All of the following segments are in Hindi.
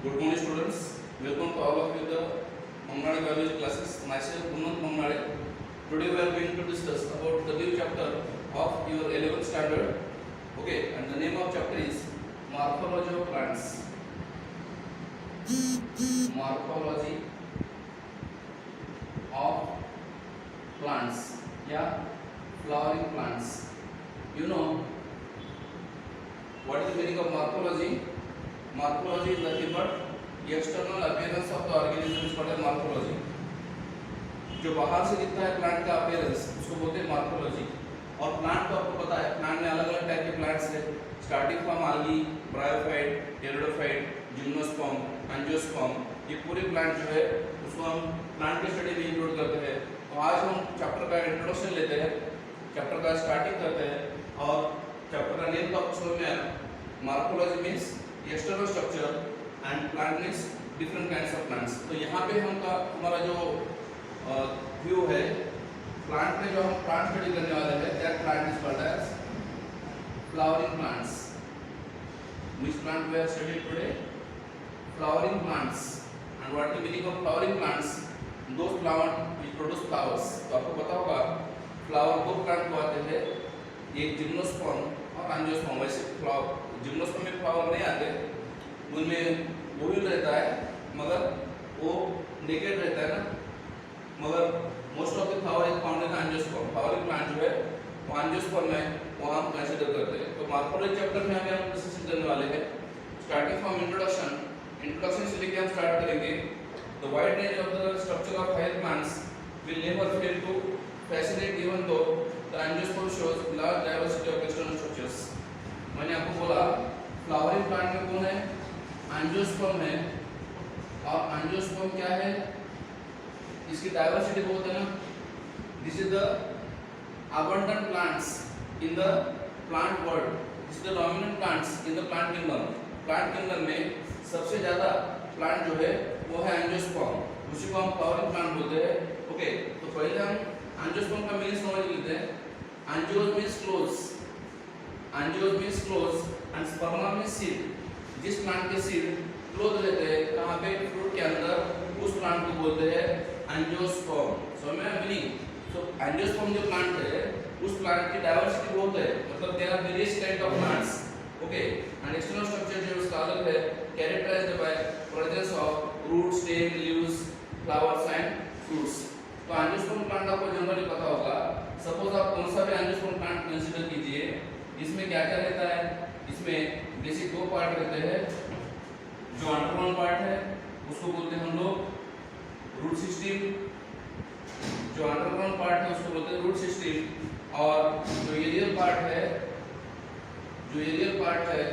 Good morning, students. Welcome to all of you the Mangnade biology classes. Myself Munat Mangnade. Today we are going to discuss about the new chapter of your 11th standard. Okay, and the name of chapter is Morphology of Plants. Morphology of plants. Yeah, flowering plants. You know what is the meaning of morphology? Morphology is nothing but external appearance of the organism is called morphology. जो बाहर से दिखता है प्लांट का अपीयरेंस उसको बोलते हैं मॉर्फोलॉजी। और प्लांट तो आपको पता है, प्लांट में अलग अलग टाइप के प्लांट्स है, starting from algae, bryophyte, pteridophyte, gymnosperm, angiosperm. ये पूरे प्लांट जो है उसको हम प्लांट की स्टडी में इंक्लूड करते हैं। तो आज हम चैप्टर का इंट्रोडक्शन लेते हैं, चैप्टर का स्टार्टिंग करते हैं और चैप्टर का नेम तो आपको समझ में आया। Morphology means external structure and plant means different kinds of plants. तो यहाँ पे हमारा जो व्यू है प्लांट में, जो हम प्लांट स्टडी करने वाले हैं, that plant is called as flowering plants. Which plant we are studying today? Flowering plants. And what is the meaning of flowering plants? Those plant which produce flowers. तो आपको पता होगा फ्लावर दो प्लांट को आते हैं, एक जिम्नोस्पर्म और एंजियोस्पर्म। वैसे जिम्नोस्पर्म में फ्लावर नहीं आते, उनमें ओव्यूल रहता है मगर वो नेकेड रहता है ना, मगर most of the flower is found in angiosperm. Flowering plant जो है वो एंजियोस्पर्म में वो हम कंसीडर करते हैं। तो मॉर्फोलॉजी चैप्टर में हम डिस्कशन करने वाले हैं, स्टार्टिंग फ्रॉम इंट्रोडक्शन। इंट्रोडक्शन से लेकर हम स्टार्ट करेंगे। The wide range of the structure of higher plants will never fail to fascinate even though the angiosperm shows large diversity of external structures. मैंने आपको बोला फ्लावरिंग प्लांट में कौन है? एंजियोस्पर्म है। और एंजियोस्पर्म क्या है? इसकी डाइवर्सिटी बहुत है ना। This is the abundant plants in the plant world. This is the dominant plants in the plant kingdom. Plant kingdom में सबसे ज़्यादा प्लांट जो है वो है एंजियोस्पर्म, उसी को हम फ्लावरिंग प्लांट बोलते हैं। ओके, तो पहले हम एंजियोस्पर्म का मीनिंग समझ लेते हैं। Angios means close, angios means close and sperma means seed. जिस प्लांट के सीड क्लोज रहते हैं कहाँ पे? फ्रूट के अंदर, उस प्लांट को बोलते हैं एंजियोस्पर्म। समझ में मीनिंग? तो एंजियोस्पर्म जो प्लांट है उस प्लांट की डाइवर्सिटी बहुत है, मतलब there are various kind of plants. Okay, and external structure जो उसका अलग है, characterised by presence of root, stem, leaves, flowers and fruits. तो एंजियोस्पर्म प्लांट आपको जनरली पता होगा। सपोज आप कौन सा भी एंजियोस्पर्म प्लांट कंसीडर कीजिए, इसमें क्या क्या रहता है? इसमें बेसिक दो पार्ट रहते हैं। जो अंडरग्राउंड पार्ट है उसको बोलते हैं हम लोग रूट सिस्टम। जो अंडरग्राउंड पार्ट है उसको बोलते हैं रूट सिस्टम। और जो एरियल पार्ट है, जो एरियल पार्ट है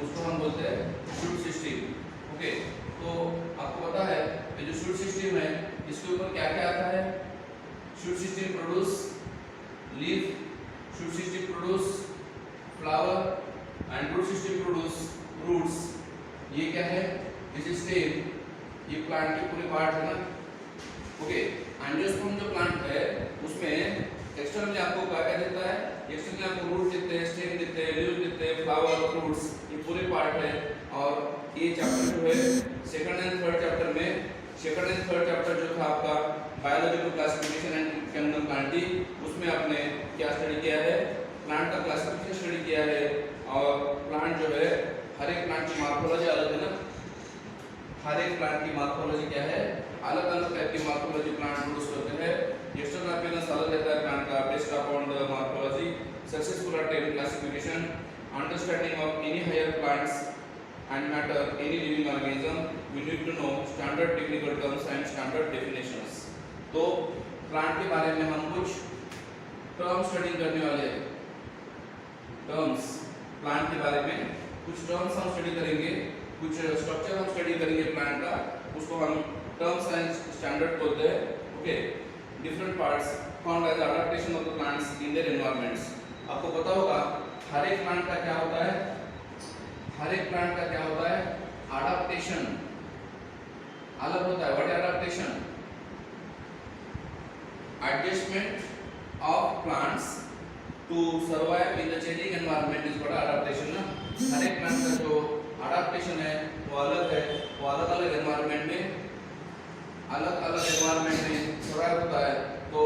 उसको हम बोलते हैं शूट सिस्टम। ओके, तो आपको पता है ये जो शूट सिस्टम है इसके ऊपर क्या क्या आता है? Shoot system produce leaf, shoot system produce flower and root system produce roots. ये क्या है? This is stem. ये प्लांट के पूरे पार्ट है ना। ओके, एंजियोस्पर्म जो प्लांट है उसमें एक्सटर्नली आपको क्या क्या देता है? एक्सटर्नली आपको रूट देते हैं, स्टेम देते हैं, लीव देते हैं, फ्लावर, फ्रूट्स, ये पूरे पार्ट है। और ये चैप्टर जो है सेकंड एंड थर्ड चैप्टर में, सेकंड एंड थर्ड चैप्टर जो था आपका biological classification and chemical planting, उसमें आपने क्या स्टडी किया है? प्लांट का क्लासिफिकेशन स्टडी किया है। और प्लांट जो है हर एक प्लांट की मॉर्फोलॉजी अलग है ना। हर एक प्लांट की मॉर्फोलॉजी क्या है? अलग अलग टाइप की मॉर्फोलॉजी प्लांट प्रोड्यूस करते हैं। एक्सटर्नल अपीयरेंस अलग रहता है प्लांट का। Based upon the morphology successful attain classification, understanding of any higher plants and matter, any living organism, we need to know standard technical terms and standard definitions. तो प्लांट के बारे में हम कुछ टर्म्स स्टडी करने वाले हैं। टर्म्स, प्लांट के बारे में कुछ टर्म्स हम स्टडी करेंगे, कुछ स्ट्रक्चर हम स्टडी करेंगे प्लांट का, उसको हम टर्म्स एंड स्टैंडर्ड बोलते हैं। Okay, different parts found as adaptation of the plants in their environments. आपको पता होगा हर एक प्लांट का क्या होता है? हर एक प्लांट का क्या होता है? अडैप्टेशन अलग होता है। What is adaptation? Adjustment of plants to survive in the changing environment is called adaptation ना। हर एक प्लांट का जो अडैप्टेशन है वो अलग है, वो अलग अलग एनवायरनमेंट में सर्वाइव होता है, तो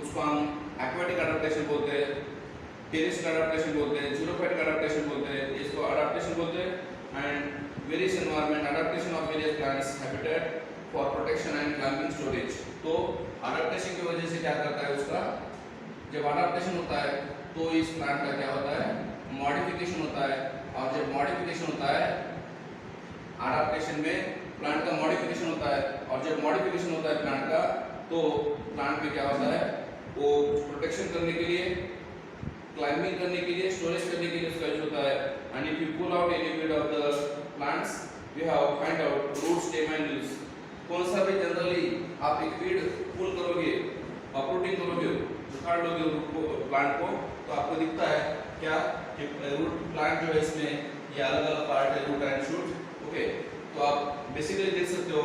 उसको हम एक्वेटिक अडेप्टेशन बोलते हैं, टेरेस्ट्रियल अडेप्टेशन बोलते हैं, जीरोफाइट अडेप्टेशन बोलते हैं, इसको अडेप्टेशन बोलते हैं। And various environment adaptation of various plants habitat for protection and climbing storage. तो अडेप्टेशन की वजह से क्या करता है उसका, जब अडेप्टेशन होता है तो इस प्लांट का क्या होता है, मॉडिफिकेशन होता है। और जब मॉडिफिकेशन होता है अडेप्टेशन में प्लांट का मॉडिफिकेशन होता है, और जब मॉडिफिकेशन होता है प्लांट का, तो प्लांट में क्या होता है, वो प्रोटेक्शन करने के लिए, क्लाइंबिंग करने के लिए, स्टोरेज करने के लिए उसका यूज होता है। And if you pull out any weed of the plants we have find out root stem and leaves. कौन सा भी जनरली आप एक वीड पुल करोगे, अपरूटिंग करोगे, उखाड़ लोगे प्लांट को, तो आपको दिखता है क्या कि रूट प्लांट जो है इसमें ये अलग अलग पार्ट है, रूट एंड शूट। ओके, तो आप बेसिकली देख सकते हो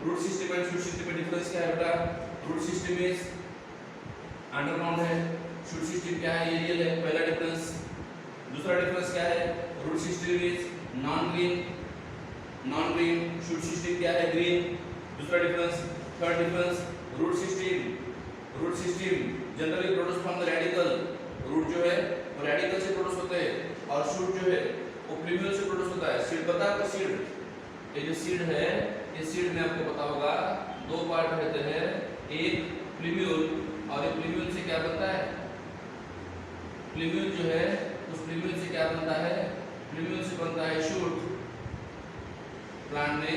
root system and shoot system में डिफरेंस क्या है बेटा। रूट सिस्टम इज अंडरग्राउंड है, शूट सिस्टम क्या है, एरियल है, पहला डिफरेंस। दूसरा डिफरेंस क्या है, root system is non green, shoot system क्या है, ग्रीन। दूसरा difference. Third difference, root system generally produce from the radicle. Root जो है वो रेडिकल से प्रोड्यूस होते हैं, और शूट जो है वो प्लूम्यूल से प्रोड्यूस होता है। सीड पता है आपको, सीड, ये जो सीड है, इस सीड में आपको पता होगा दो पार्ट रहते हैं, एक प्लूम्यूल, और एक प्लूम्यूल से क्या बनता है, प्लूम्यूल जो है उस प्लूम्यूल से क्या बनता है, प्लूम्यूल से बनता है शूट। प्लांट में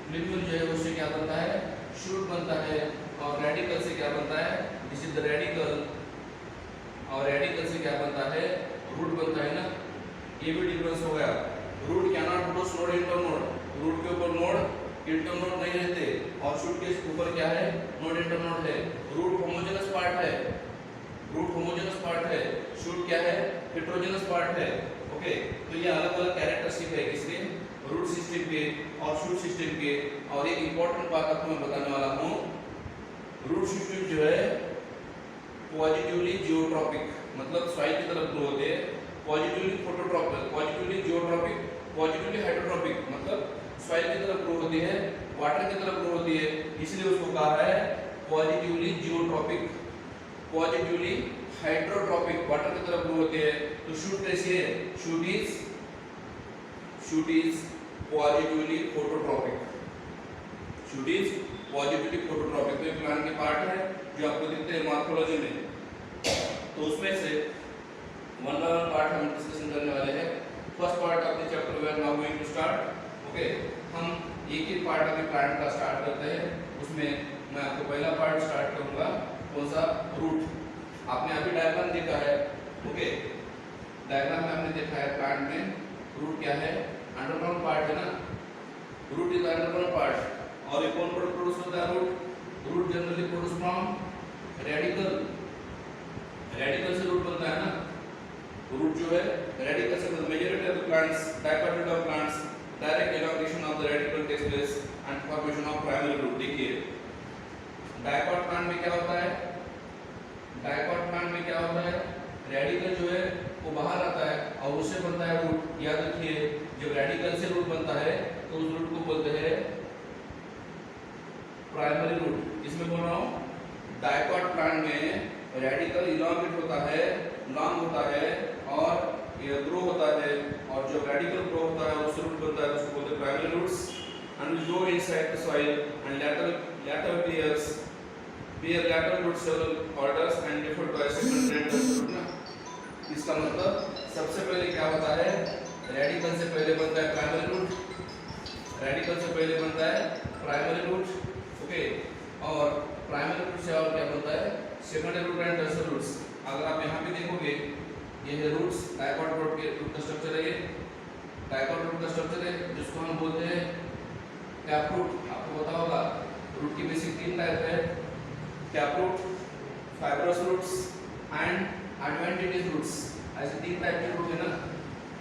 प्लूम्यूल जो है उससे क्या बनता है, शूट बनता है। और रेडिकल से क्या बनता है, दिस इज द रेडिकल, और रेडिकल से क्या बनता है, रूट बनता है ना। ये भी डिफरेंस हो गया। Root can not produce node internode, root के ऊपर नोड इंटरनोड नहीं रहते, और शूट के ऊपर क्या है, नोड इंटरनोड है। रूट होमोजेनस पार्ट है, शूट क्या है, हेटेरोजेनस पार्ट है। ओके, तो ये अलग अलग कैरेक्टरिस्टिक है किसके, रूट सिस्टम के और शूट सिस्टम के। और एक इंपॉर्टेंट बात आपको मैं बताने वाला हूँ, रूट सिस्टम जो है पॉजिटिवली जियोट्रॉपिक, मतलब सॉइल की तरफ ग्रो होते हैं, positively phototropic, positively geotropic, positively hydrotropic, मतलब सॉइल की तरफ ग्रो होती है, वाटर की तरफ ग्रो होती है, इसलिए उसको कहा है positively geotropic, positively hydrotropic, water की तरफ ग्रो होती है। तो शूट कैसी है, shoot is positively phototropic, shoot is positively phototropic. तो एक प्लांट के पार्ट है जो आपको दिखते हैं मॉर्फोलॉजी में। तो उसमें से वन बाय वन पार्ट हम डिस्कशन करने वाले हैं। First part of the chapter we are now going to start. Okay, हम एक ही पार्ट अभी प्लांट का स्टार्ट करते हैं। उसमें मैं आपको पहला पार्ट स्टार्ट करूंगा, कौन सा, रूट। आपने अभी डायग्राम देखा है। ओके, डायग्राम में हमने देखा है प्लांट में रूट क्या है, अंडरग्राउंड पार्ट है ना, रूट इज अंडरग्राउंड पार्ट। और ये कौन प्रोड्यूस होता है, root generally produce from radical, radical से रूट बनता है ना। रूट जो है रेडिकल से, majority of the plants, dicotyledon of plants, direct elongation of the radical takes place and formation of primary root. देखिए डाइकोट प्लांट में क्या होता है, डाइकोट प्लांट में क्या होता है, रेडिकल जो है वो बाहर आता है और उससे बनता है रूट। याद रखिए, जब रेडिकल से रूट बनता है तो उस रूट को बोलते हैं प्राइमरी रूट। इसमें बोल रहा हूँ डाइकोट प्लांट में रेडिकल इलॉन्गेट होता है, लॉन्ग होता है और ये ग्रो होता है, और जब रेडिकल ग्रो होता है उससे रूट बनता है, उसको बोलते हैं primary roots. And will go inside the soil and lateral bear lateral roots several orders and refer to as secondary root ना। इसका मतलब सबसे पहले क्या होता है, रेडिकल से पहले बनता है प्राइमरी रूट, रेडिकल से पहले बनता है प्राइमरी रूट। ओके, और प्राइमरी रूट से और क्या बनता है, secondary root and tertiary roots. अगर आप यहाँ पे देखोगे ये है रूट्स, डाइकोट रूट के रूट का स्ट्रक्चर है, ये डाइकोट रूट का स्ट्रक्चर है जिसको हम बोलते हैं टैपरूट। आपको पता होगा रूट की बेसिक तीन टाइप है, taproot, fibrous roots and adventitious roots. ऐसे तीन टाइप के रूट है ना।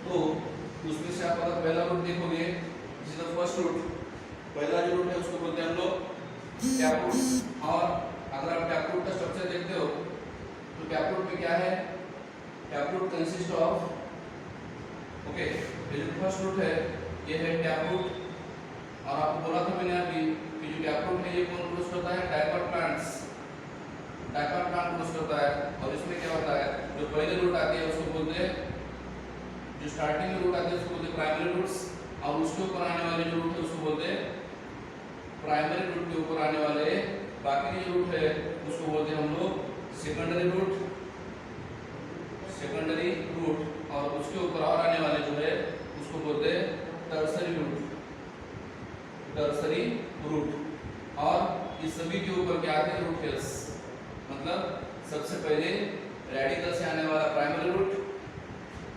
तो उसमें से आप अगर पहला रूट देखोगे, this is the first root, पहला जो रूट है उसको बोलते हैं हम लोग टैपरूट। और अगर आप टैपरूट का स्ट्रक्चर देखते हो तो टैपरूट में क्या है, टैपरूट कंसिस्ट ऑफ, ओके, ये जो फर्स्ट रूट है ये है टैपरूट, और आपको बोला था मैंने अभी कि जो टैपरूट है ये कौन प्रोड्यूस करता है, dicot plants, dicot plant produce करता है। और इसमें क्या होता है, जो पहले रूट आती है उसको बोलते हैं, जो स्टार्टिंग में रूट आते हैं उसको बोलते हैं प्राइमरी रूट्स, और उसके ऊपर आने वाले जो रूट है उसको बोलते हैं प्राइमरी रूट के ऊपर आने वाले बाकी के जो रूट है उसको बोलते हैं हम लोग सेकेंडरी रूट, सेकेंडरी रूट, और उसके ऊपर और आने वाले जो है उसको बोलते हैं टर्सरी रूट, टर्सरी रूट। और इस सभी के ऊपर क्या आते हैं, रूट हेल्स, मतलब सबसे पहले रेडिकल से आने वाला प्राइमरी रूट,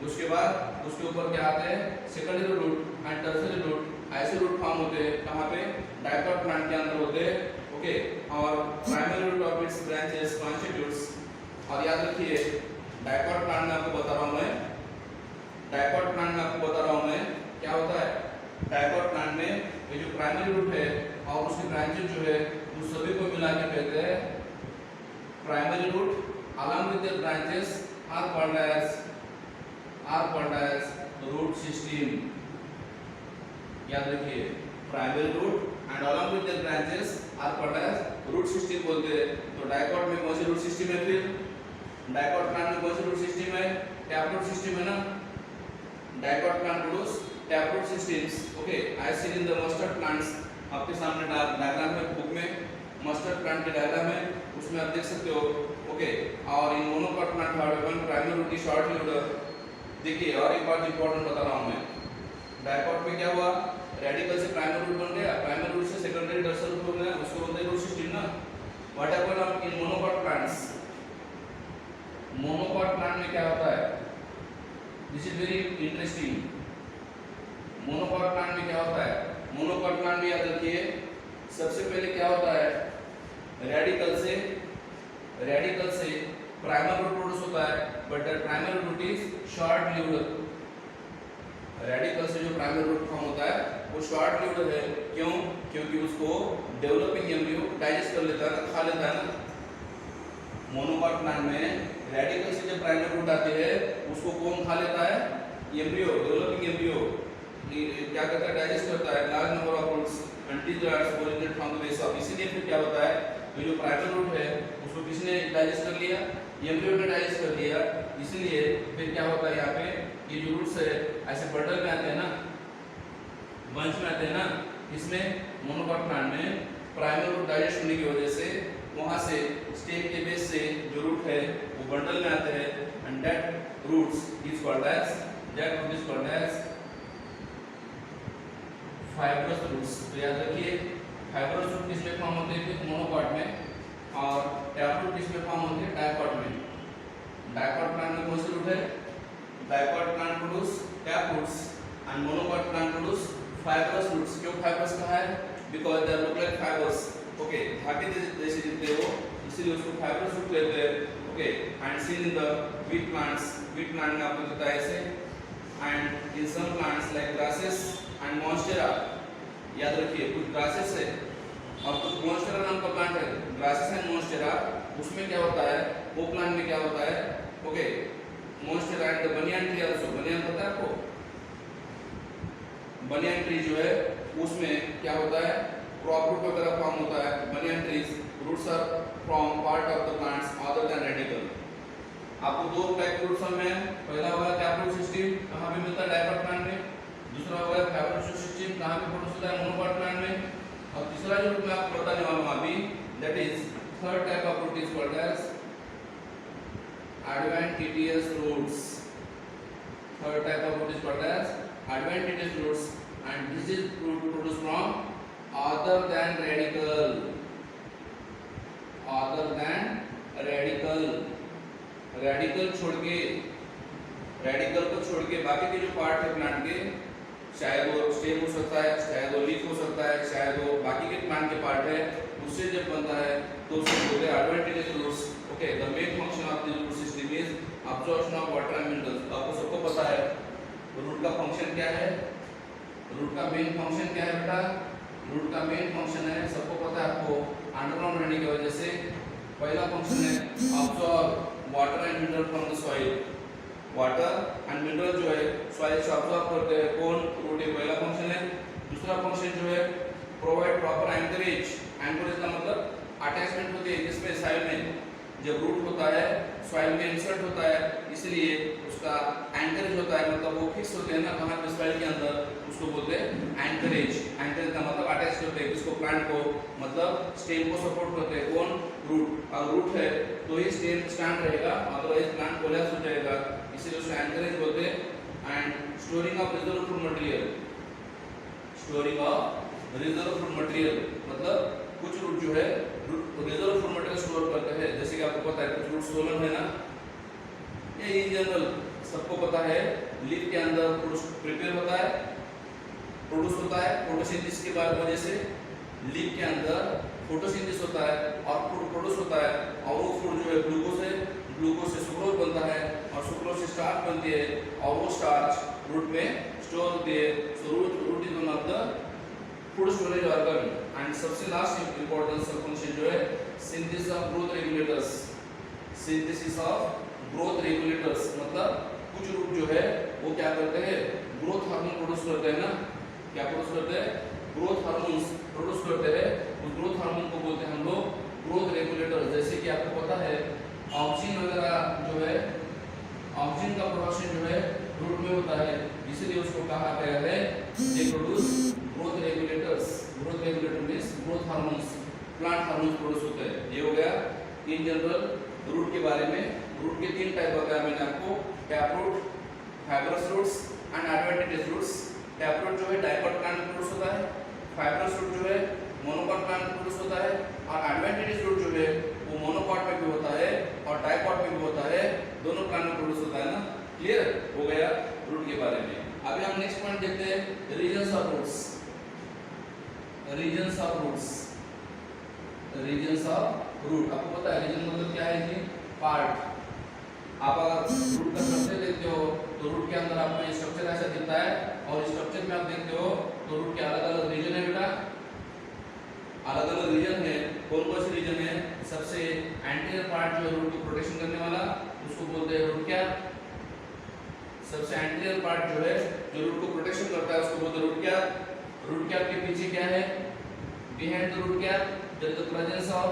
उसके बाद उसके ऊपर क्या आते हैं secondary root and tertiary root. ऐसे रूट फॉर्म होते हैं कहाँ पे, डाइकोट प्लांट के अंदर होते हैं, ओके। और primary root of its branches constitutes, और याद रखिए डाइकोट प्लांट में आपको बता रहा हूँ मैं, डाइकोट प्लांट में आपको बता रहा हूँ मैं क्या होता है। डाइकोट प्लांट में ये जो प्राइमरी रूट है और उसकी ब्रांचेस जो है उस सभी को मिला के कहते हैं primary root, along with their branches are called as root system। याद रखिए primary root and along with their branches are called as root system बोलते हैं। तो डाइकोट में कौन सी रूट सिस्टम है, फिर डाइकोट प्लांट में कौन सी रूट सिस्टम है, टैपरूट सिस्टम है ना। Dicot plant produce taproot systems, okay. I seen in the mustard plants, आपके सामने डायग्राम है बुक में, मस्टर्ड प्लांट की डायग्राम है, उसमें आप देख सकते हो, ओके। और इन मोनोकोट प्लांट हार्डवन प्राइमरी रूट की शॉर्ट लिव्ड। देखिए और एक बात इंपॉर्टेंट बता रहा हूं मैं, डाइकोट में क्या हुआ, रेडिकल से प्राइमरी रूट बन गया, प्राइमरी रूट से सेकेंडरी टर्सरी रूट बन गया, उसको बोलते हैं रूट सिस्टम ना। What happened in monocot plants, monocot plant में क्या होता है, this is very interesting. Monocot plant में क्या होता है, मोनोकोट प्लांट में याद रखिए सबसे पहले क्या होता है, रेडिकल से प्राइमरी रूट प्रोड्यूस होता है, but that primary root is short lived. Radicle से जो प्राइमरी रूट फॉर्म होता है वो शॉर्ट लिव्ड है, क्यों, क्योंकि उसको डेवलपिंग एम्ब्रियो डाइजेस्ट कर लेता है ना, खा लेता है ना। मोनोकोट प्लांट में रेडिकल से जब प्राइमरी रूट आती है उसको कौन खा लेता है, एम्ब्रियो, डेवलपिंग एम्ब्रियो क्या करता है, डाइजेस्ट करता है large number of roots until they are originated from the base of। इसीलिए फिर क्या होता है, ये जो प्राइमरी रूट है उसको किसने डाइजेस्ट कर लिया, एम्ब्रियो ने डाइजेस्ट कर लिया। इसीलिए फिर क्या होता है, यहाँ पे ये जो रूट्स है ऐसे बंडल में आते हैं ना, बंच में आते हैं ना, इसमें मोनोकोट प्लांट में प्राइमरी रूट डाइजेस्ट होने की वजह से वहां से स्टेम के बेस से जो रूट है वो बंडल में आते हैं, and that roots is called as fibrous roots. तो याद रखिए फाइब्रस रूट किसमें फॉर्म होते हैं, मोनोकोट में, और टैपरूट किसमें फॉर्म होते हैं, डाइकोट में। डाइकोट प्लांट में कौन सी रूट है, dicot plant produce taproots and monocot plant produce fibrous roots. क्यों फाइब्रस कहा है, because they look like fibres, okay, धागे जैसे दिखते हो इसलिए उसको फाइब्रस रूट कहते हैं, okay. And seen in the wheat plants, wheat plant में आपको दिखता है ऐसे, and in some plants like grasses and monstera. याद रखिए कुछ ग्रासेस है और कुछ मॉन्स्टेरा नाम का प्लांट है, ग्रासेस एंड मॉन्स्टेरा। उसमें क्या होता है, वो प्लांट में क्या होता है, okay, monstera and the banyan tree also. बनियान पता है आपको, बनियान ट्री जो है उसमें क्या होता है, क्रॉप रूट वगैरह फॉर्म होता है। Banyan trees roots are from part of the plants other than radicle. आपको दो टाइप के रूट्स में, पहला होगा टैपरूट सिस्टम, कहां पे मिलता है, डाइकोट प्लांट में। दूसरा होगा फाइब्रस सिस्टम, कहां पे प्रोड्यूस होता है, मोनोकोट प्लांट में। और तीसरा जो रूट मैं आपको बताने वाला हूं अभी, that is third type of root is called as adventitious roots। Third type of root is called as adventitious roots, and this is root produced from other than radical, other than radical। Radical छोड़ के, रेडिकल को छोड़ के बाकी के जो पार्ट है प्लांट के, चाहे वो स्टेम हो सकता है, चाहे वो लीफ हो सकता है, चाहे वो बाकी के प्लांट के पार्ट है, उससे जब बनता है तो उसको बोलते हैं adventitious roots, okay. The main function of the root system is absorption of water and minerals. आपको सबको पता है रूट का फंक्शन क्या है, रूट का मेन फंक्शन क्या है बेटा, रूट का मेन फंक्शन है, सबको पता है आपको, अंडरग्राउंड रहने की वजह से पहला फंक्शन है absorb water and mineral from the soil. Water and mineral जो है सॉइल से अब्सॉर्ब करते हैं, कौन, रूट। पहला फंक्शन है। दूसरा फंक्शन जो है प्रोवाइड प्रॉपर एंकरेज। एंकरेज का मतलब अटैचमेंट होती है जिसमें सॉइल में जब रूट होता है सॉइल में इंसर्ट होता है, इसलिए उसका एंकरेज होता है, मतलब वो फिक्स होते हैं ना कहाँ पे सॉइल के अंदर, उसको बोलते हैं एंकरेज। एंकरेज का मतलब अटैच होते हैं किसको, प्लांट को, मतलब स्टेम को सपोर्ट करते हैं। कौन, रूट। अगर रूट है तो ही स्टेम स्टैंड रहेगा, अदरवाइज प्लांट कोलैप्स हो जाएगा, इसीलिए उसको एंकरेज बोलते हैं। And storing of reserve food material. Storing of reserve food material मतलब कुछ रूट जो है रिजर्व फूड मटेरियल स्टोर करते हैं। जैसे कि आपको पता है कुछ रूट सोलन है ना, ये इन जनरल सबको पता है, लीफ के अंदर प्रिपेयर होता है, प्रोड्यूस होता है फोटोसिंथेसिस की वजह से। लीफ के अंदर फोटोसिंथेसिस होता है और फूड प्रोड्यूस होता है, और वो फूड जो है ग्लूकोज है, ग्लूकोज से सुक्रोज बनता है, और सुक्रोज से स्टार्च बनती है, और वो स्टार्च रूट में स्टोर होती है। So root is one of the food storage organ. And सबसे लास्ट इंपॉर्टेंट फंक्शन जो है synthesis of growth regulators. Synthesis of growth regulators मतलब कुछ रूट जो है वो क्या करते हैं, ग्रोथ हार्मोन प्रोड्यूस करते हैं ना। क्या प्रोड्यूस करते हैं, ग्रोथ हार्मोन्स प्रोड्यूस करते हैं। उस ग्रोथ हार्मोन को बोलते हैं हम लोग ग्रोथ रेगुलेटर। जैसे कि आपको पता है ऑक्सीजन वगैरह जो है, ऑक्सीजन का प्रोडक्शन जो है रूट में होता है, इसीलिए उसको कहा गया है they produce growth regulators. Growth regulator means growth hormones, plant hormones produce होते हैं। ये हो गया इन जनरल रूट के बारे में। रूट के 3 टाइप बताया मैंने आपको, tap root, fibrous roots and adventitious roots. Tap root जो है डाइकॉट प्लांट में प्रोड्यूस होता है, फाइब्रस रूट जो है मोनोकॉट प्लांट में प्रोड्यूस होता है, और एडवेंटिशियस रूट जो है वो मोनोकॉट में भी होता है और डाइकॉट में भी होता है, दोनों प्लांट में प्रोड्यूस होता है ना। क्लियर हो गया रूट के बारे में। अभी हम नेक्स्ट पॉइंट देखते हैं, regions of roots. Regions of roots, regions of root. आपको पता है रीजन मतलब क्या है जी, पार्ट। आप अगर रूट का स्ट्रक्चर देखते हो तो रूट के अंदर आपको ये स्ट्रक्चर ऐसा दिखता है, और इस स्ट्रक्चर में आप देखते हो तो रूट के अलग अलग रीजन है बेटा, अलग अलग रीजन है। कौन कौन से रीजन है, सबसे एंटीरियर पार्ट जो है रूट को प्रोटेक्शन करने वाला, उसको बोलते हैं रूट कैप। सबसे एंटीरियर पार्ट जो है जो रूट को प्रोटेक्शन करता है उसको बोलते हैं रूट कैप। रूट कैप के पीछे क्या है, behind the root cap there is the presence of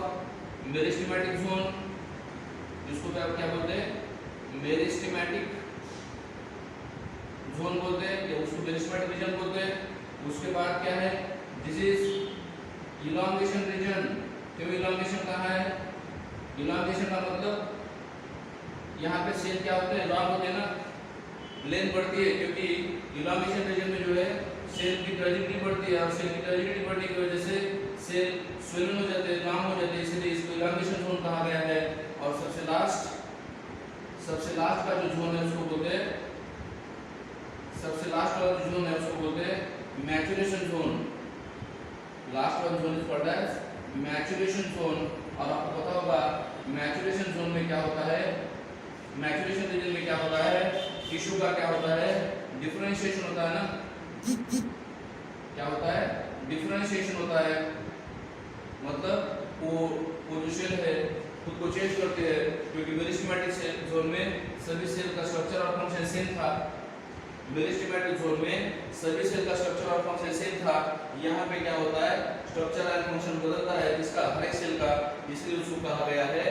meristematic zone, जिसको क्या बोलते हैं, मेरिस्टेमेटिक जोन बोलते हैं, या उसको मेरिस्टेमेटिक रीजन बोलते हैं। उसके बाद क्या है, दिस इज इलॉन्गेशन रीजन। क्यों इलॉन्गेशन कहाँ है, इलॉन्गेशन का मतलब यहाँ पे सेल क्या होते हैं, लॉन्ग होते हैं ना, लेंथ बढ़ती है, क्योंकि इलॉन्गेशन रीजन में जो है सेल की टर्जिडिटी बढ़ती है, और सेल की टर्जिडिटी बढ़ने की वजह से सेल स्वेलन हो जाते हैं, लॉन्ग हो जाते हैं, इसलिए इसको इलॉन्गेशन जोन कहा गया है। और सबसे लास्ट का जो जोन है उसको बोलते हैं, सबसे लास्ट वाला जो जोन है उसको बोलते हैं मैचुरेशन जोन। लास्ट वाला zone is called as maturation zone. और आपको पता होगा मैचुरेशन जोन में क्या होता है, मैचुरेशन रीजन में क्या होता है, टिश्यू का क्या होता है, डिफरेंशिएशन होता है ना। क्या होता है, डिफरेंशिएशन होता है, मतलब वो जो सेल है खुद को चेंज करते हैं, क्योंकि मेरिस्टेमेटिक जोन में सभी सेल का स्ट्रक्चर और फंक्शन सेम था। मेरिस्टेमेटिक जोन में सभी सेल का स्ट्रक्चर और फंक्शन सेम था। यहाँ पे क्या होता है, स्ट्रक्चर एंड फंक्शन बदलता है इसका, हर एक सेल का, इसलिए उसको कहा गया है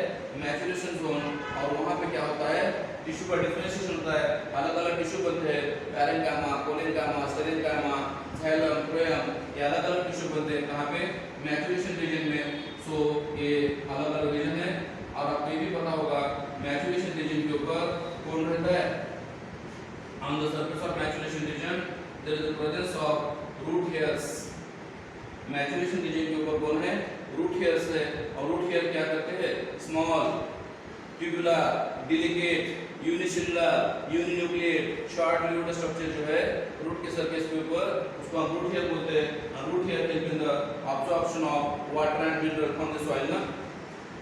मैचुरेशन जोन। और वहाँ पे क्या होता है, टिश्यू का डिफरेंशिएशन होता है, अलग अलग टिश्यू बनते हैं, पैरेन्काइमा, कोलेनकाइमा, सेरेन्काइमा, जाइलम, फ्लोएम, ये अलग अलग टिश्यू बनते हैं कहाँ पे, मैचुरेशन रीजन में। सो ये अलग अलग रीजन है। और आपको ये भी पता होगा मैचुरेशन रीजन के ऊपर कौन रहता है, on the surface of maturation region there is the presence of root hairs. Maturation region के ऊपर कौन है, रूट हेयर्स है। और रूट हेयर क्या करते हैं, small, tubular, delicate, unicellular, uninucleate, short lived structure जो है रूट के सरफेस के ऊपर, उसको हम रूट हेयर बोलते हैं। Root hair help in the absorption of water and mineral from the soil ना।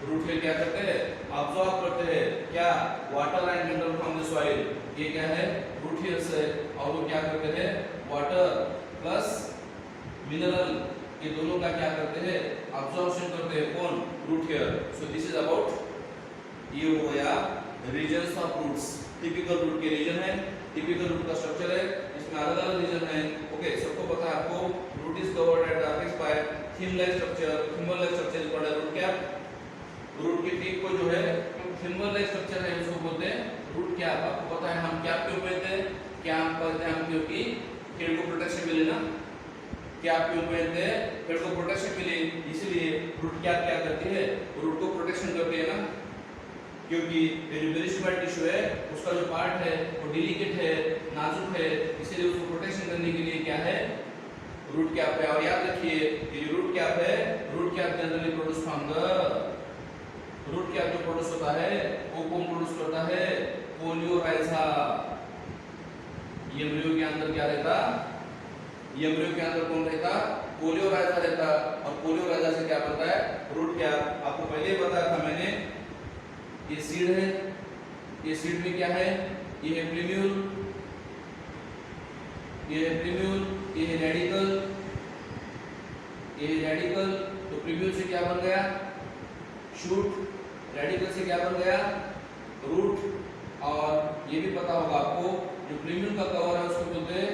रूट हेयर क्या करते हैं, अब्सॉर्ब करते हैं क्या, water and mineral from the soil. ये क्या है, रूट हेयर्स है। और वो क्या करते हैं, वाटर प्लस मिनरल ये दोनों का क्या करते हैं, अब्जॉर्प्शन करते हैं, कौन, root hair. So this is about, ये हो गया regions of roots. Typical root के रीजन है, टिपिकल रूट का स्ट्रक्चर है, इसमें अलग अलग रीजन है। ओके, सबको पता है आपको root is covered at the apex by thin like structure, thin like structure is called a root cap. Root की टिप को जो है थिम्बर लाइक स्ट्रक्चर है उसको बोलते हैं रूट कैप। आपको पता है हम कैप क्यों पहनते हैं? कैप पहनते हैं हम क्योंकि पेड़ को प्रोटेक्शन मिले ना। कैप क्यों पहनते हैं? पेड़ को प्रोटेक्शन मिले, इसलिए रूट कैप क्या करती है? रूट को प्रोटेक्शन करती है ना, क्योंकि ये जो मेरिस्टेमेटिक टिश्यू है उसका जो पार्ट है वो डिलिकेट है, नाजुक है, इसीलिए उसको प्रोटेक्शन करने के लिए क्या है? रूट कैप है। और याद रखिए ये जो रूट कैप है, root cap generally produce from the root cap जो प्रोड्यूस होता है वो कौन प्रोड्यूस करता है? कोलियोराइजा। एम्ब्रियो के अंदर क्या रहता? एम्ब्रियो के अंदर कौन रहता? कोलियोराइजा रहता। और कोलियोराइजा से क्या बनता है? Root cap. आपको पहले ही बताया था मैंने, ये सीड है, ये सीड में क्या है? ये है प्रीम्यूल, ये है प्रीम्यूल, ये है रेडिकल, ये है रेडिकल। तो प्रीम्यूल से क्या बन गया? शूट। रेडिकल से क्या बन गया? रूट। और ये भी पता होगा आपको, जो प्रीम्यूल का कवर है उसको बोलते हैं,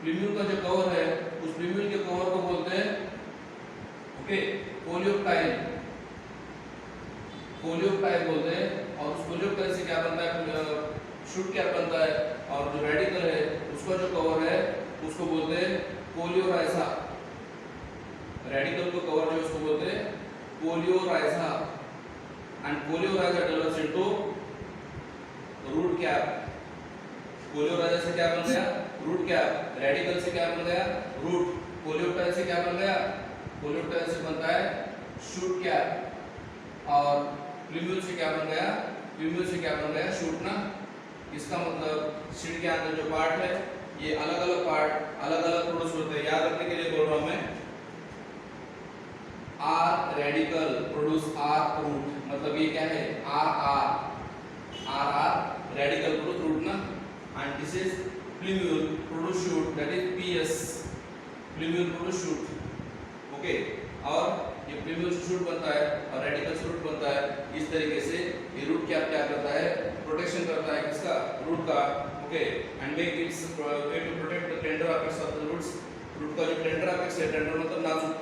प्रीम्यूल का जो कवर है उस प्रीम्यूल के कवर को बोलते हैं ओके कोलियोप्टाइल, कोलियोप्टाइल बोलते हैं। और उस कोलियोप्टाइल से क्या बनता है? शूट क्या बनता है। और जो रेडिकल है उसका जो कवर है उसको बोलते हैं कोलियोराइजा। रेडिकल को कवर जो उसको बोलते हैं coleorhiza. and coleorhiza develops into root cap। Coleorhiza से क्या बन गया? Root cap. रेडिकल से क्या बन गया? रूट। कोलियोप्टाइल से क्या बन गया? कोलियोप्टाइल से बनता है शूट कैप। और प्रीम्यूल से क्या बन गया? प्रीम्यूल से क्या बन गया? शूट ना। इसका मतलब सीड के अंदर जो पार्ट है ये अलग अलग पार्ट अलग अलग प्रोड्यूस होते हैं। याद रखने के लिए बोल रहा हूं मैं, R radical produce R root, मतलब ये क्या है? R R R R radical produce root ना। And this is plumule produce shoot, that is PS, plumule produce shoot okay. और ये प्रीम्यूल शूट बनता है और रेडिकल शूट बनता है। इस तरीके से ये रूट क्या करता है? प्रोटेक्शन करता है किसका? रूट का okay. And make its way to protect the tender apex of the roots. Root का जो टेंडर एपेक्स है, टेंडर मतलब नाजुक,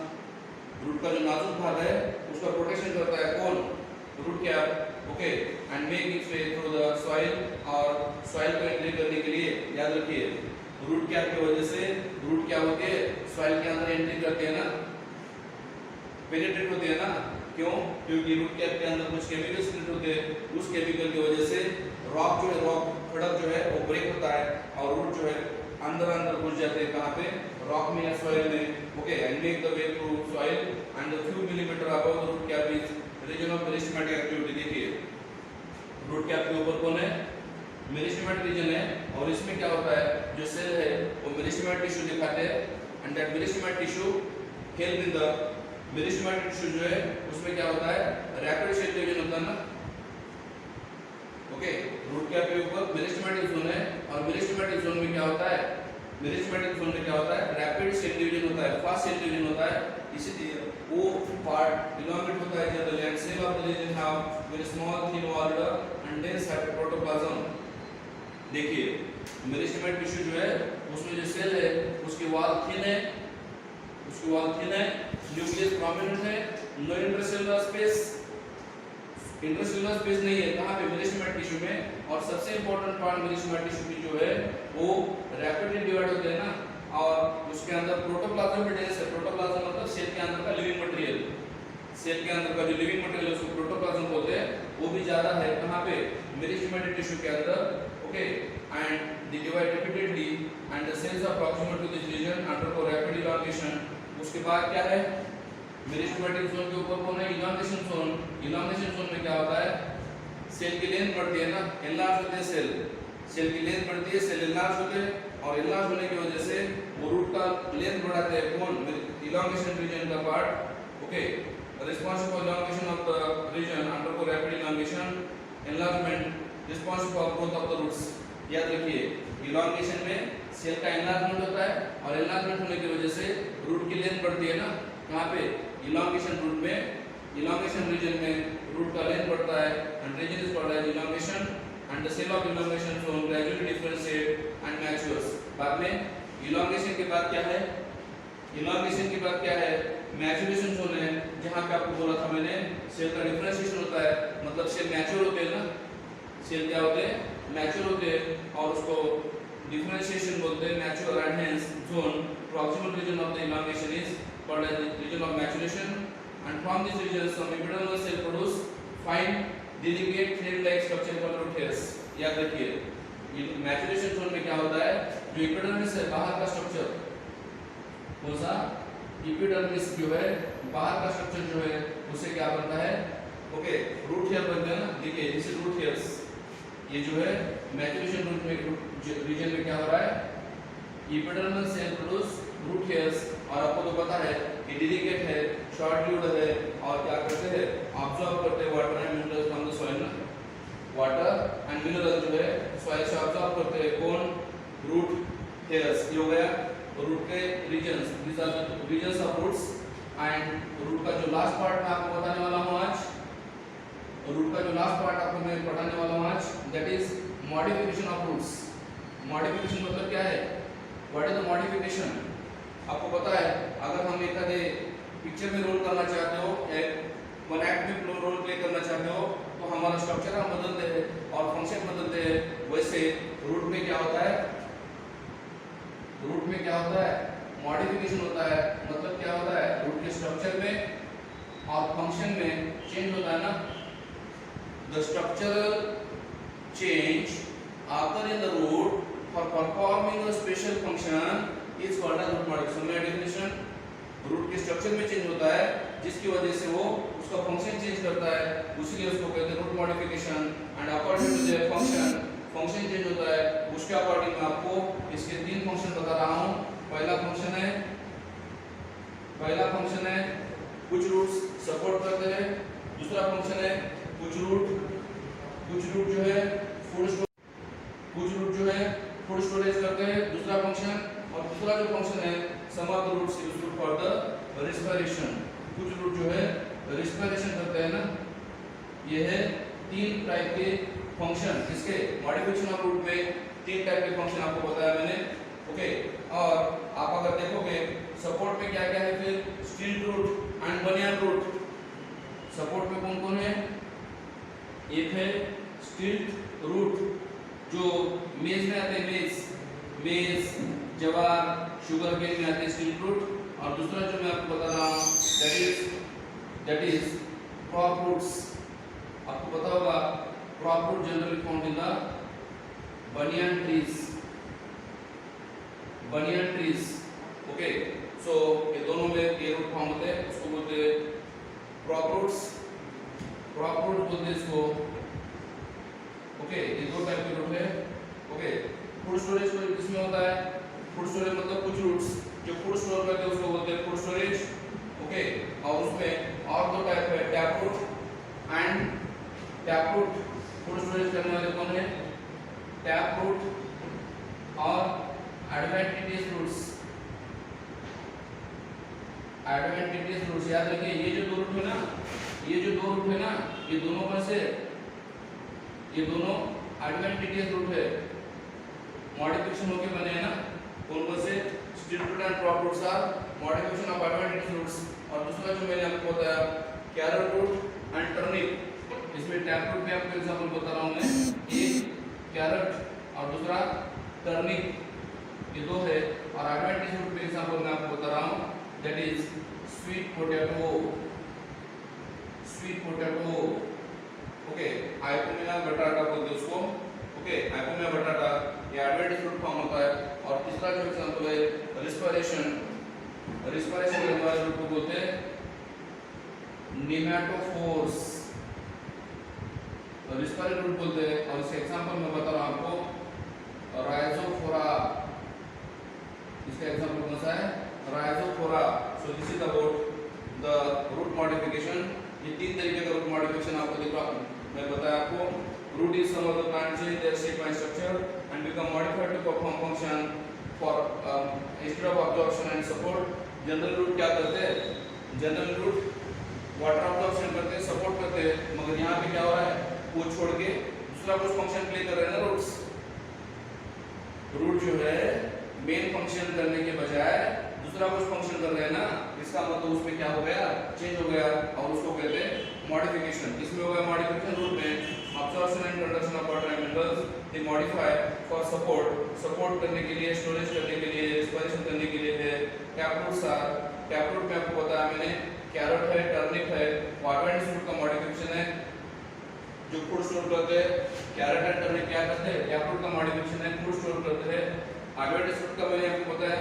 रूट का जो नाजुक भाग है उसका प्रोटेक्शन करता है कौन? Root cap okay. And make its way through the soil, और सॉइल को एंट्री करने के लिए याद रखिए रूट कैप की वजह से रूट क्या होते हैं? सॉइल के अंदर एंट्री करते हैं ना, पेनिट्रेट होते हैं ना। क्यों? क्योंकि रूट कैप के अंदर कुछ केमिकल्स क्रिएट होते हैं, उस केमिकल की वजह से रॉक जो है, रॉक खड़क जो है वो ब्रेक होता है और रूट जो है अंदर अंदर घुस जाते हैं। कहाँ पे? रॉक में या सॉइल में okay. And make the way through soil and the few millimetre above the root cap is region of meristematic activity. देखिए रूट कैप के ऊपर कौन है? मेरिस्टेमेटिक रीजन है। और इसमें क्या होता है? जो सेल है वो मेरिस्टेमेटिक टिश्यू दिखाते हैं। And that meristematic tissue help in the meristematic tissue जो है उसमें क्या होता है? रैपिड सेल डिवीजन होता है ना ओके। रूट कैप के ऊपर मेरिस्टेमेटिक जोन है और मेरिस्टेमेटिक जोन में क्या होता है? मेरिस्टेमेटिक जोन में क्या होता है? रैपिड सेल डिवीजन होता है, फास्ट सेल डिवीजन होता है। इसीलिए वो पार्ट इलांगेट होता है जब the land cell of the region have very small thin walled and dense cytoplasm. देखिए मेरिस्टेमेटिक टिश्यू जो है उसमें जो सेल है उसकी वॉल थिन है, उसकी वॉल थिन है, न्यूक्लियस प्रोमिनेंट है, no intercellular space, intercellular space नहीं है। कहाँ पे? मेरिस्टेमेटिक टिश्यू में। और सबसे इंपॉर्टेंट पार्ट मेरिस्टेमेटिक टिश्यू की जो है वो रैपिडली डिवाइड होते हैं ना। और उसके अंदर प्रोटोप्लाज्म भी डेंस है। प्रोटोप्लाज्म मतलब सेल के अंदर का लिविंग मटेरियल, सेल के अंदर का जो लिविंग मटेरियल है उसको प्रोटोप्लाज्म बोलते हैं, वो भी ज्यादा है। कहाँ पे? मेरिस्टेमेटिक टिश्यू के अंदर okay. And they divide repeatedly and the cells are proximal to this region undergo rapid elongation. उसके बाद क्या है? मेरिस्टेमेटिक जोन के ऊपर कौन है? Elongation zone. इलांगेशन जोन में क्या होता है? सेल की लेंथ बढ़ती है ना, एनलार्ज होते हैं सेल, सेल की लेंथ बढ़ती है, सेल एनलार्ज होते हैं और एनलार्ज होने की वजह से वो रूट का लेंथ बढ़ाते हैं। कौन? इलांगेशन रीजन का part okay. Responsible for elongation of the region undergo rapid elongation, enlargement responsible for growth of the roots. याद रखिए इलांगेशन में सेल का एनलार्जमेंट होता है और एनलार्जमेंट होने की वजह से रूट की लेंथ बढ़ती है ना। कहाँ पे? इलांगेशन रूट में, इलांगेशन रीजन में रूट का लेंथ बढ़ता है and region is called as elongation and the cell of elongation zone gradually differentiate and matures. बाद में इलांगेशन के बाद क्या है? इलांगेशन की बात क्या है, मैच्योरेशन जोन है, जहां पे आपको बोला था मैंने सेल का डिफरेंशिएशन होता है, मतलब सेल मैच्योर होते हैं ना, सेल क्या होते हैं, मैच्योर होते हैं, और उसको डिफरेंशिएशन बोलते हैं, mature and hence zone proximal region of the elongation is called as the region of maturation, and from this region some epidermal cell produce fine delicate thread like structure called root hairs। याद रखिए ये मैच्योरेशन जोन में क्या होता है, जो एपिडर्मिस है बाहर का स्ट्रक्चर, कौन सा एपिडर्मिस जो है बाहर का स्ट्रक्चर जो है उससे क्या बनता है, ओके रूट हेयर बनते हैं ना, देखिए दिस इज रूट हेयर्स, ये जो है मैच्योरेशन रूट में रीजन में क्या हो रहा है, epidermal cell produce root hairs, और आपको तो पता है कि डेलिकेट है, शॉर्ट ल्यूड है, और क्या करते हैं ऑब्जॉर्ब करते हैं water and minerals from the soil, water and mineral जो है सॉइल से ऑब्जॉर्ब करते हैं, कौन, रूट हेयर्स, ये हो गया रूट के regions, these are regions of roots, and root का जो लास्ट पार्ट मैं आपको बताने वाला हूं आज, रूट का जो लास्ट पार्ट आपको मैं पढ़ाने वाला हूं आज, that is modification of roots. Modification मतलब क्या है, व्हाट इज द मॉडिफिकेशन, आपको पता है अगर हम एक आधे पिक्चर में रोल करना चाहते हो, एक वन एक्ट में रोल प्ले करना चाहते हो, तो हमारा स्ट्रक्चर हम बदलते हैं और फंक्शन बदलते हैं, वैसे रूट में क्या होता है, रूट में क्या होता है, मॉडिफिकेशन होता है, मतलब क्या होता है, रूट के स्ट्रक्चर में और फंक्शन में चेंज होता है ना, the structural change occur in the root for performing a special function is called as root modification। मेरा डेफिनेशन, रूट के स्ट्रक्चर में चेंज होता है जिसकी वजह से वो उसका फंक्शन चेंज करता है, उसीलिए उसको कहते हैं root modification, and according to the function change होता है, उसके अकॉर्डिंग मैं आपको इसके तीन फंक्शन बता रहा हूं। पहला फंक्शन है कुछ रूट्स सपोर्ट करते हैं, दूसरा फंक्शन है कुछ रूट जो है फूड स्टोरेज करते हैं, दूसरा फंक्शन, और दूसरा जो फंक्शन है some of the roots used for the respiration, कुछ रूट जो है रेस्पिरेशन करते हैं ना, ये है तीन टाइप के फंक्शन, इसके मॉडिफिकेशन ऑफ रूट में तीन टाइप के फंक्शन आपको बताया मैंने, ओके। और आप अगर देखोगे सपोर्ट में क्या क्या है, फिर स्टिल्ट रूट एंड बनियान रूट, सपोर्ट में कौन कौन है, एक है स्टिल्ट रूट जो मेज में आते हैं, मेज जवार शुगर केन में आते हैं स्टिल्ट रूट, और दूसरा जो मैं आपको बता रहा हूँ दैट इज क्रॉप रूट्स। आपको पता होगा prop root generally found in the banyan trees, okay. So ये दोनों में ये रूट फॉर्म होते हैं, उसको बोलते हैं क्रॉप रूट बोलते हैं इसको, ओके। ये दो टाइप के रूट है, ओके। फूड स्टोरेज किसमें होता है, फूड स्टोरेज मतलब कुछ रूट्स जो फूड स्टोर करते हैं उसको बोलते हैं फूड स्टोरेज, ओके। और उसमें और दो टाइप है, tap root and tap root. Food storage करने वाले कौन है, टैप रूट और एडवेंटिशियस रूट्स। याद रखिए ये जो दो रूट है ना, ये दोनों में से ये दोनों एडवेंटिशियस रूट है, मॉडिफिकेशन होके बने हैं ना, कौन से stilt root and crop roots are modification of adventitious roots. और दूसरा जो मैंने आपको बताया कैरट रूट एंड टर्निप, इसमें टैप रूट में आपको एग्जांपल बता रहा हूं मैं, एक कैरट और दूसरा टर्निप, ये दो है। और एडवेंटिशियस रूट में एग्जांपल मैं आपको बता रहा हूं that is sweet potato, okay. Ipomoea बटाटा बोलते हैं उसको, ओके। आइपोमिया बटाटा ये एडवेंटिशियस रूट फॉर्म होता है। और तीसरा जो एग्जांपल है रेस्पिरेशन करने वाले रूट को बोलते हैं नेमेटोफोर्स, रेस्पिरेटरी रूट बोलते हैं। और इसका एग्जांपल मैं बता रहा हूं आपको राइजोफोरा, इसका एग्जांपल कौन सा है, Rhizophora. So this is about the root modification. ये तीन तरीके का रूट मॉडिफिकेशन आपको दिख रहा मैं बताया आपको। Root is some of the plant change their shape and structure and become modified to perform function for instead of absorption and support. General root क्या करते हैं, जनरल रूट वाटर अब्जॉर्प्शन करते हैं, सपोर्ट करते हैं, मगर यहाँ पे क्या हो रहा है, वो छोड़ के दूसरा कुछ फंक्शन प्ले कर रहे हैं ना रूट जो है मेन फंक्शन करने के बजाय दूसरा कुछ फंक्शन कर रहे हैं ना, इसका मतलब उसमें क्या हो गया, चेंज हो गया, और उसको कहते हैं मॉडिफिकेशन। किसमें हो गया मॉडिफिकेशन, रूट में। Absorption and conduction of water and minerals they modify for support करने के लिए, स्टोरेज करने के लिए, रिस्पायरेशन करने के लिए है। टैपरूट्स आर, टैपरूट में आपको बताया मैंने, कैरेट है, टर्निप है, एडवेंटिस रूट का मॉडिफिकेशन है जो फूड स्टोर करते हैं। कैरेट एंड टर्निप क्या करते हैं, टैपरूट का मॉडिफिकेशन है, फूड स्टोर करते हैं। एडवेंटिस रूट का मैंने आपको बताया,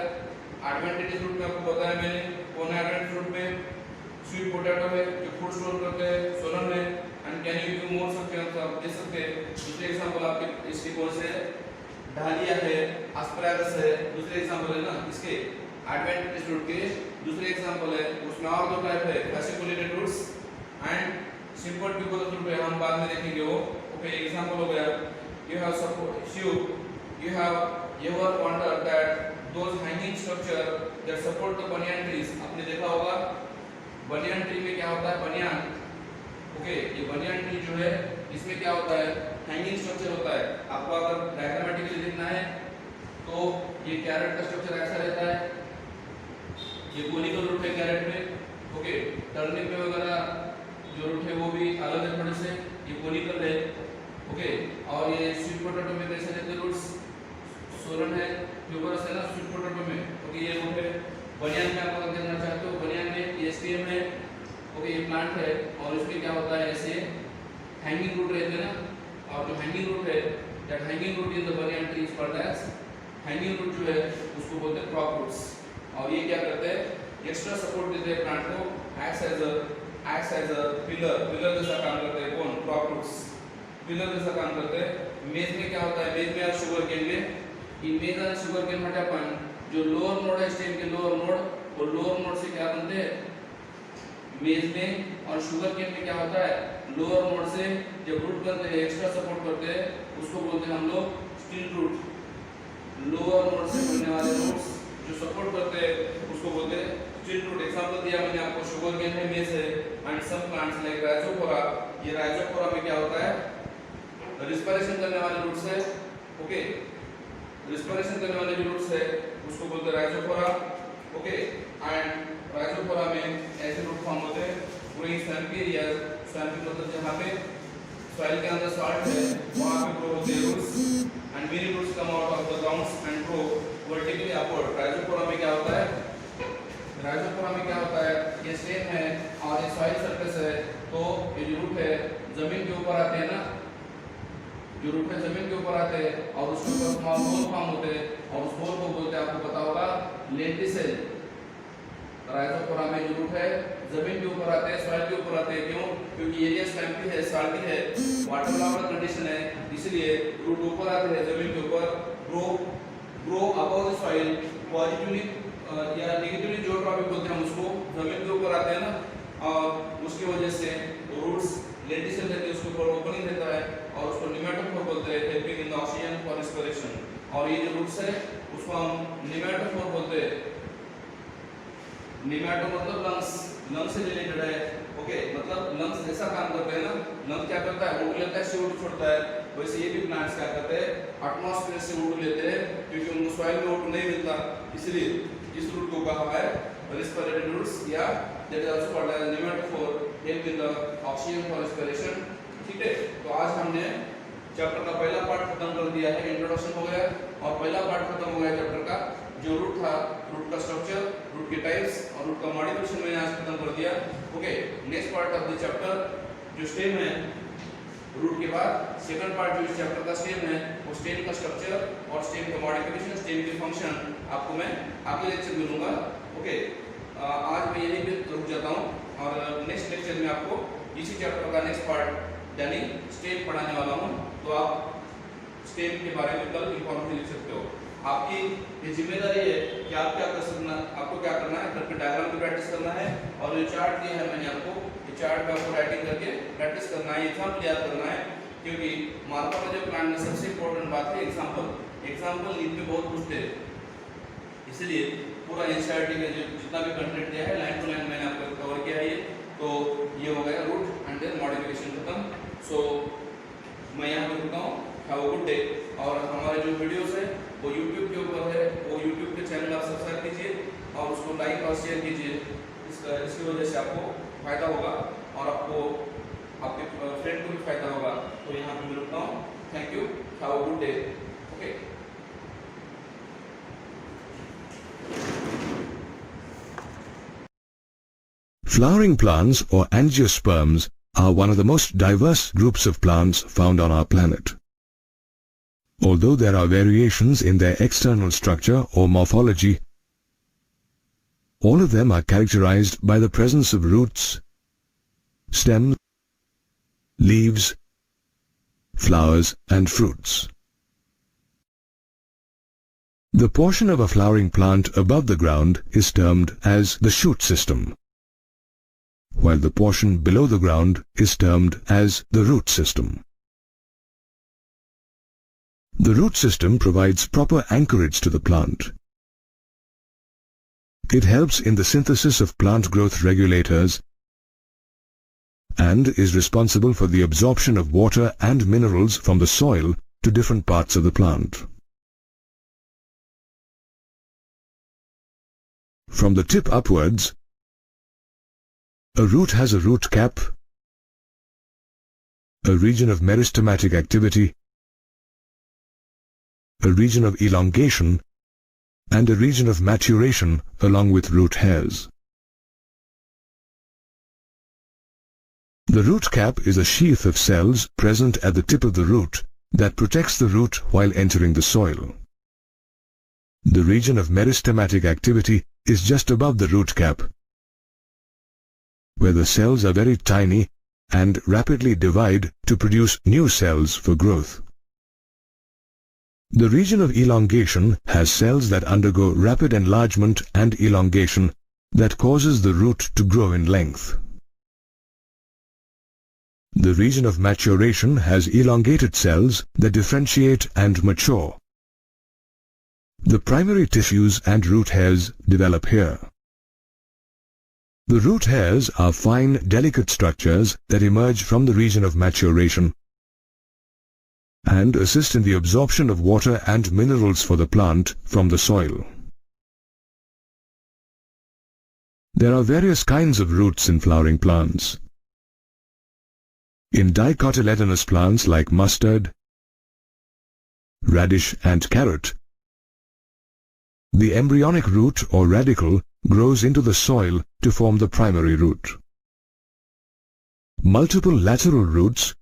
एडवेंटिस रूट में आपको बताया मैंने, कौन है एडवेंटिस रूट में, स्वीट पोटैटो है जो फूड स्टोर करते हैं, सोलन है। And can you give more subject आप दे सकते हैं। दूसरे एग्जांपल आपके इसके कौन से, डालिया है, एस्पैरागस है, दूसरे एग्जांपल है ना इसके एडवेंटिस रूट के। दूसरे एग्जांपल है, उसमें और दो टाइप है, fasciculated roots and simple tubular root है, हम बाद में देखेंगे वो। ओके, एग्जांपल हो गया, you have suppose you have ever wondered that those hanging structure that support the banyan trees, आपने देखा होगा बनियान ट्री में क्या होता है, बनियान। ओके, ये बनियान ट्री जो है इसमें क्या होता है, हैंगिंग स्ट्रक्चर होता है। आपको अगर डायग्रामेटिकली देखना है तो ये कैरेट का स्ट्रक्चर ऐसा रहता है, ये कोनिकल रूट है कैरेट में। ओके, टर्निप में वगैरह जो रूट है वो भी अलग है थोड़े से, ये कोनिकल है। ओके, और ये स्वीट पोटैटो में कैसे रहते रूट्स, सोलन है, ट्यूबरस है ना स्वीट पोटैटो में। ओके, ये रूट है। बनियान में आप अगर देखना चाहते हो, बनियान में एस्टियम है। ओके, ये प्लांट है और इसमें क्या होता है, ऐसे हैंगिंग रूट रहते हैं ना, और जो हैंगिंग रूट है, that hanging root in the banyan tree is called as hanging root, जो है उसको बोलते हैं क्रॉप रूट्स। और ये क्या करते हैं, एक्स्ट्रा सपोर्ट देते हैं प्लांट को, एक्ट्स एज अ पिलर जैसा काम करते हैं। कौन, क्रॉप रूट्स पिलर जैसा काम करते हैं। मेज में क्या होता है, मेज में और शुगर केन में, मेज और शुगर केन मध्ये आपण जो लोअर नोड है स्टेम के लोअर नोड, और लोअर नोड से क्या बनते हैं, मेज में और शुगर केन में क्या होता है, लोअर नोड से जब रूट बनते हैं, एक्स्ट्रा सपोर्ट करते हैं, उसको बोलते हैं हम लोग स्टिल रूट। लोअर नोड से बनने वाले रूट्स जो सपोर्ट करते हैं उसको बोलते हैं स्टिल रूट। एग्जांपल दिया मैंने आपको, शुगर केन है, मेज है, and some plants like Rhizophora. ये राइजोफोरा में क्या होता है, रिस्पायरेशन करने वाले रूट्स है। ओके, रिस्पायरेशन करने वाले जो रूट्स है उसको बोलते हैं राइजोफोरा। ओके, एंड राइजोफोरा में ऐसे रूट फॉर्म होते हैं ग्रोइंग स्वैम्पी एरियाज। स्वैम्पी मतलब जहाँ पे सॉइल के अंदर सॉल्ट है वहाँ पे ग्रो होते हैं roots, and many roots come out of the grounds and grow vertically upward. Rhizophora में क्या होता है, राइजोफोरा में क्या होता है, ये स्टेम है और ये सॉइल सरफेस है, तो ये जो रूट है जमीन के ऊपर आते हैं ना, जो रूट है जमीन के ऊपर आते हैं और उसके ऊपर स्मॉल होल फॉर्म होते हैं, और उस होल को बोलते हैं, आपको पता होगा, लेंटिसेल। राइजोफोरा में जो रूट है जमीन के ऊपर आते हैं, सॉइल के ऊपर आते हैं। क्यों, क्योंकि एरिया स्वैम्पी है, साल्टी है, वाटर लॉवर कंडीशन है, इसलिए रूट ऊपर आते हैं जमीन के ऊपर, grow above the soil. Positively या नेगेटिवली जो टॉपिक बोलते हैं हम उसको, जमीन के ऊपर आते हैं ना, और उसकी वजह से रूट्स लेंटिसेल रहते हैं, उसके ऊपर ओपनिंग रहता है, और उसको निमेटोफोर बोलते हैं, helping in the oxygen for respiration. और ये जो रूट्स है उसको हम निमेटोफोर बोलते हैं। निमेटो मतलब लंग्स से रिलेटेड है। ओके, मतलब लंग्स ऐसा काम करते हैं ना, लंग्स क्या करता है, उड़ लेता है, CO2 छोड़ता है। वैसे ये भी प्लांट्स क्या करते हैं, एटमॉस्फेयर से उड़ लेते हैं, क्योंकि उनको सॉइल में O2 नहीं मिलता, इसलिए इस रूट को कहा है रेस्पिरेटरी रूट्स, या that is also called as pneumatophore, help in the oxygen for respiration. ठीक है, तो आज हमने चैप्टर का पहला पार्ट खत्म कर दिया है, इंट्रोडक्शन हो गया, और पहला पार्ट खत्म हो गया चैप्टर का। जो रूट था, रूट का स्ट्रक्चर, रूट के टाइप्स और रूट का मॉडिफिकेशन मैंने आज खत्म कर दिया। Okay, next part of the chapter जो स्टेम है, रूट के बाद सेकंड पार्ट जो इस चैप्टर का स्टेम है, वो स्टेम का स्ट्रक्चर और स्टेम का मॉडिफिकेशन, स्टेम के फंक्शन आपको मैं अगले लेक्चर में दूंगा। ओके, आज मैं यहीं पे रुक जाता हूँ, और नेक्स्ट लेक्चर में आपको इसी चैप्टर का नेक्स्ट पार्ट यानी स्टेम पढ़ाने वाला हूँ। तो आप स्टेम के बारे में कल इंफॉर्मेशन लिख सकते हो। आपकी ये जिम्मेदारी है कि आप क्या कर सकना, आपको क्या करना है, घर पे डायग्राम की प्रैक्टिस करना है, और ये चार्ट दिया है मैंने आपको, ये चार्ट पे आपको राइटिंग करके प्रैक्टिस करना है, एग्जाम्पल याद करना है। क्योंकि मार्कोलॉजी प्लान में सबसे इम्पोर्टेंट बात है एग्जाम्पल नीट में बहुत पूछते हैं, इसलिए पूरा एनसीईआरटी का जितना भी कंटेंट दिया है लाइन टू लाइन मैंने आपको कवर किया है। ये तो ये हो गया रूट एंड देन मॉडिफिकेशन खत्म। सो मैं यहाँ पे रुकता हूँ, हैव अ गुड डे। और हमारे जो वीडियोस है वो यूट्यूब के ऊपर है, वो यूट्यूब के चैनल आप सब्सक्राइब कीजिए और उसको फायदा होगा और आपको आपके फ्रेंड को भी फायदा होगा। तो यहाँ पे मैं रुकता हूँ। Thank you, have a good day. Okay. Flowering plants or angiosperms are one of the most diverse groups of plants found on our planet. Although there are variations in their external structure or morphology, all of them are characterized by the presence of roots, stems, leaves, flowers and fruits. The portion of a flowering plant above the ground is termed as the shoot system, while the portion below the ground is termed as the root system. The root system provides proper anchorage to the plant. It helps in the synthesis of plant growth regulators and is responsible for the absorption of water and minerals from the soil to different parts of the plant. From the tip upwards, a root has a root cap, a region of meristematic activity, a region of elongation, and a region of maturation along with root hairs. The root cap is a sheath of cells present at the tip of the root that protects the root while entering the soil. The region of meristematic activity is just above the root cap, where the cells are very tiny and rapidly divide to produce new cells for growth. The region of elongation has cells that undergo rapid enlargement and elongation that causes the root to grow in length. The region of maturation has elongated cells that differentiate and mature. The primary tissues and root hairs develop here. The root hairs are fine, delicate structures that emerge from the region of maturation and assist in the absorption of water and minerals for the plant from the soil. There are various kinds of roots in flowering plants. In dicotyledonous plants like mustard, radish and carrot, the embryonic root or radicle grows into the soil to form the primary root. Multiple lateral roots,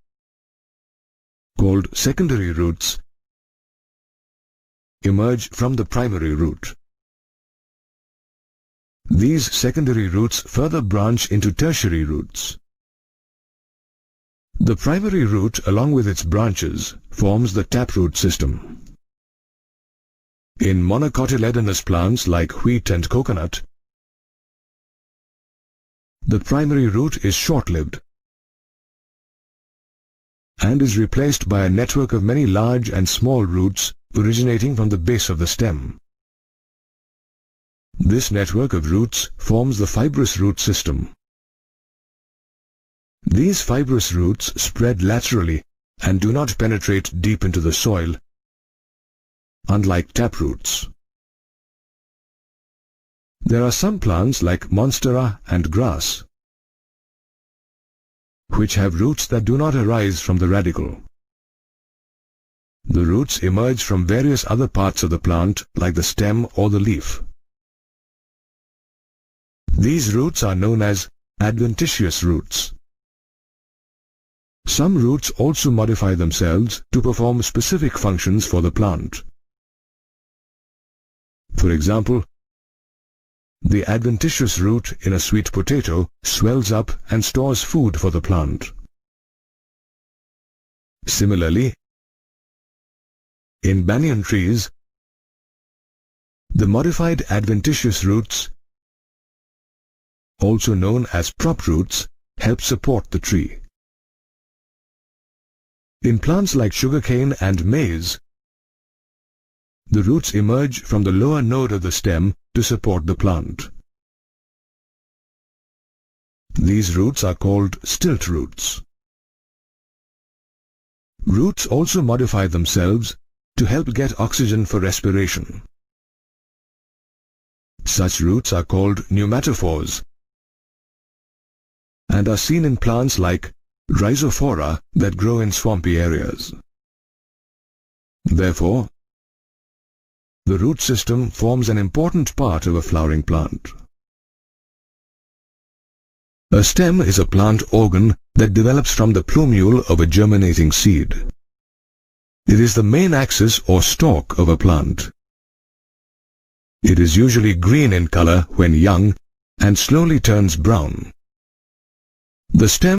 called secondary roots, emerge from the primary root. These secondary roots further branch into tertiary roots. The primary root, along with its branches, forms the taproot system. In monocotyledonous plants like wheat and coconut, the primary root is short-lived and is replaced by a network of many large and small roots originating from the base of the stem. This network of roots forms the fibrous root system. These fibrous roots spread laterally and do not penetrate deep into the soil, unlike taproots. There are some plants like monstera and grass, which have roots that do not arise from the radicle. The roots emerge from various other parts of the plant, like the stem or the leaf. These roots are known as adventitious roots. Some roots also modify themselves to perform specific functions for the plant. For example, the adventitious root in a sweet potato swells up and stores food for the plant. Similarly, in banyan trees, the modified adventitious roots, also known as prop roots, help support the tree. In plants like sugarcane and maize, the roots emerge from the lower node of the stem to support the plant. These roots are called stilt roots. Roots also modify themselves to help get oxygen for respiration. Such roots are called pneumatophores. and are seen in plants like Rhizophora that grow in swampy areas. Therefore, the root system forms an important part of a flowering plant. A stem is a plant organ that develops from the plumule of a germinating seed. It is the main axis or stalk of a plant. It is usually green in color when young and slowly turns brown. The stem